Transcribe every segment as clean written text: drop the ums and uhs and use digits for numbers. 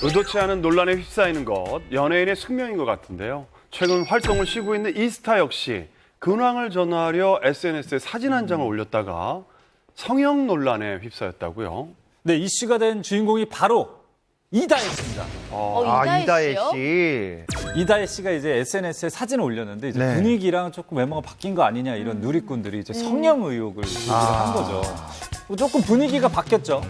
의도치 않은 논란에 휩싸이는 것, 연예인의 숙명인 것 같은데요. 최근 활동을 쉬고 있는 이 스타 역시 근황을 전하려 SNS에 사진 한 장을 올렸다가 성형 논란에 휩싸였다고요. 네, 이슈가 된 주인공이 바로 이다혜 씨입니다. 이다혜 씨. 이다혜 씨가 이제 SNS에 사진을 올렸는데 이제 네. 분위기랑 조금 외모가 바뀐 거 아니냐 이런 누리꾼들이 이제 성형 의혹을 한 거죠. 조금 분위기가 바뀌었죠.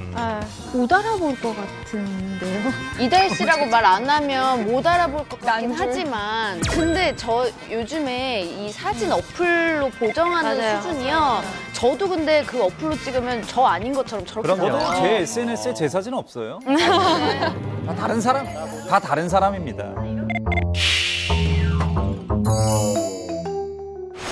못 알아볼 것 같은데요. 이다혜 씨라고 말 안 하면 못 알아볼 것 같긴 하지만 근데 저 요즘에 이 사진 어플로 보정하는 맞아요. 수준이요. 저도 근데 그 어플로 찍으면 저 아닌 것처럼 저렇게 저도 나와요. 제 SNS에 제 사진은 없어요. 다 다른 사람, 다 다른 사람입니다.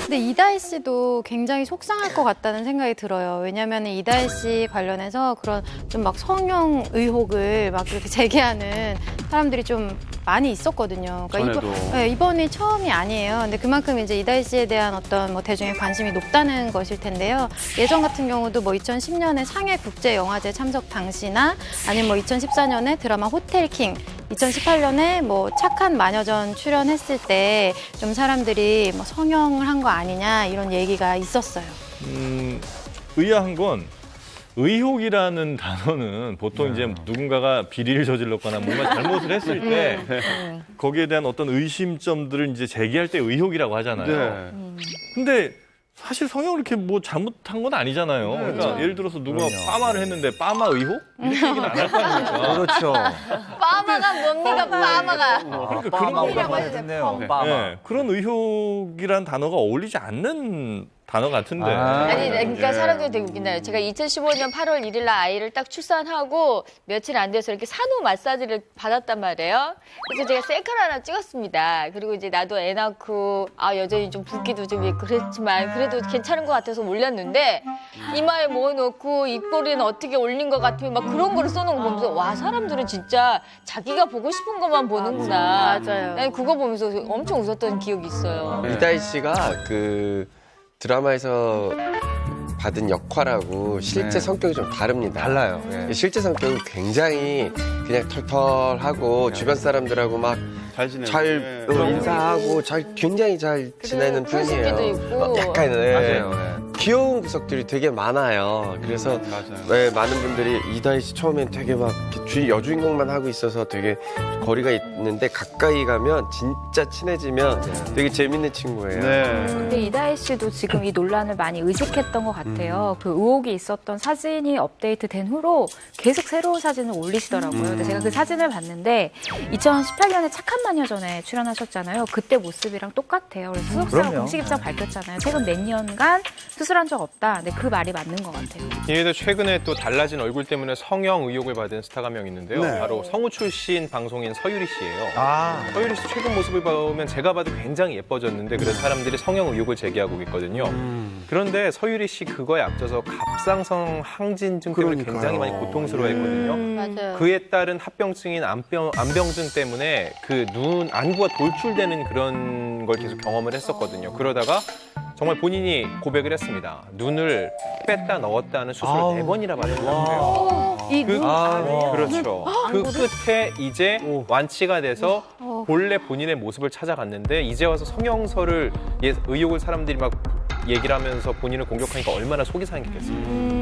근데 이다혜 씨도 굉장히 속상할 것 같다는 생각이 들어요. 왜냐하면 이다혜 씨 관련해서 그런 좀 막 성형 의혹을 막 그렇게 제기하는 사람들이 좀 많이 있었거든요. 전에도. 이번이 처음이 아니에요. 근데 그만큼 이제 이다혜 씨에 대한 어떤 뭐 대중의 관심이 높다는 것일 텐데요. 예전 같은 경우도 뭐 2010년에 상해 국제영화제 참석 당시나 아니면 뭐 2014년에 드라마 호텔킹 2018년에 뭐 착한 마녀전 출연했을 때 좀 사람들이 뭐 성형을 한 거 아니냐 이런 얘기가 있었어요. 의아한 건 의혹이라는 단어는 보통 이제 누군가가 비리를 저질렀거나 뭔가 잘못을 했을 때 거기에 대한 어떤 의심점들을 이제 제기할 때 의혹이라고 하잖아요. 네. 근데 사실 성형을 이렇게 뭐 잘못한 건 아니잖아요. 그러니까 예를 들어서 누가 빠마를 했는데 빠마 의혹? 이렇게 얘기는 안 할 거 아닙니까? 그렇죠. 빠마가 뭡니까 빠마가. 그러니까 그런 빠마라고 했네요. 빠마. 네, 그런 의혹이란 단어가 어울리지 않는 단어 같은데. 아니, 그러니까 예. 사람들이 되게 웃긴다. 제가 2015년 8월 1일 날 아이를 딱 출산하고 며칠 안 돼서 이렇게 산후 마사지를 받았단 말이에요. 그래서 제가 셀카를 하나 찍었습니다. 그리고 이제 나도 애 낳고 여전히 좀 붓기도 좀 있고 그랬지만 그래도 괜찮은 것 같아서 올렸는데 이마에 뭐 넣고 입꼬리는 어떻게 올린 것 같으면 막 그런 거를 써놓은 거 보면서 와 사람들은 진짜 자기가 보고 싶은 것만 보는구나. 맞아요. 난 그거 보면서 엄청 웃었던 기억이 있어요. 이다희 씨가 그 드라마에서 받은 역할하고 실제 성격이 좀 다릅니다. 달라요. 예. 실제 성격은 굉장히 그냥 털털하고 주변 사람들하고 막 잘 지내고. 잘 네. 인사하고 굉장히 잘 지내는 풀숲기도 편이에요. 있고. 약간 맞아요. 귀여운 구석들이 되게 많아요. 그래서 맞아요. 많은 분들이 이다희 씨 처음엔 되게 막 이렇게 여주인공만 하고 있어서 되게 거리가 있는데 가까이 가면 진짜 친해지면 되게 재밌는 친구예요. 네. 근데 이다혜 씨도 지금 이 논란을 많이 의식했던 것 같아요. 그 의혹이 있었던 사진이 업데이트된 후로 계속 새로운 사진을 올리시더라고요. 근데 제가 그 사진을 봤는데 2018년에 착한 마녀전에 출연하셨잖아요. 그때 모습이랑 똑같아요. 그래서 소속사가 그럼요. 공식 입장 밝혔잖아요. 최근 몇 년간 수술한 적 없다. 근데 그 말이 맞는 것 같아요. 이에도 최근에 또 달라진 얼굴 때문에 성형 의혹을 받은 스타가 명 있는데요. 네. 바로 성우 출신 방송인 서유리 씨예요. 아, 서유리 씨 최근 모습을 보면 제가 봐도 굉장히 예뻐졌는데 그래서 사람들이 성형 의혹을 제기하고 있거든요. 그런데 서유리 씨 그거에 앞서서 갑상선 항진증 때문에 그러니까요. 굉장히 많이 고통스러워했거든요. 맞아요. 그에 따른 합병증인 안병증 때문에 그 눈 안구가 돌출되는 그런 걸 계속 경험을 했었거든요. 그러다가 정말 본인이 고백을 했습니다. 눈을 뺐다 넣었다 하는 수술을 4번이나 받았다고요. 그렇죠. 그 끝에 이제 완치가 돼서 본래 본인의 모습을 찾아갔는데 이제 와서 성형설을 의혹을 사람들이 막 얘기를 하면서 본인을 공격하니까 얼마나 속이 상했겠습니까.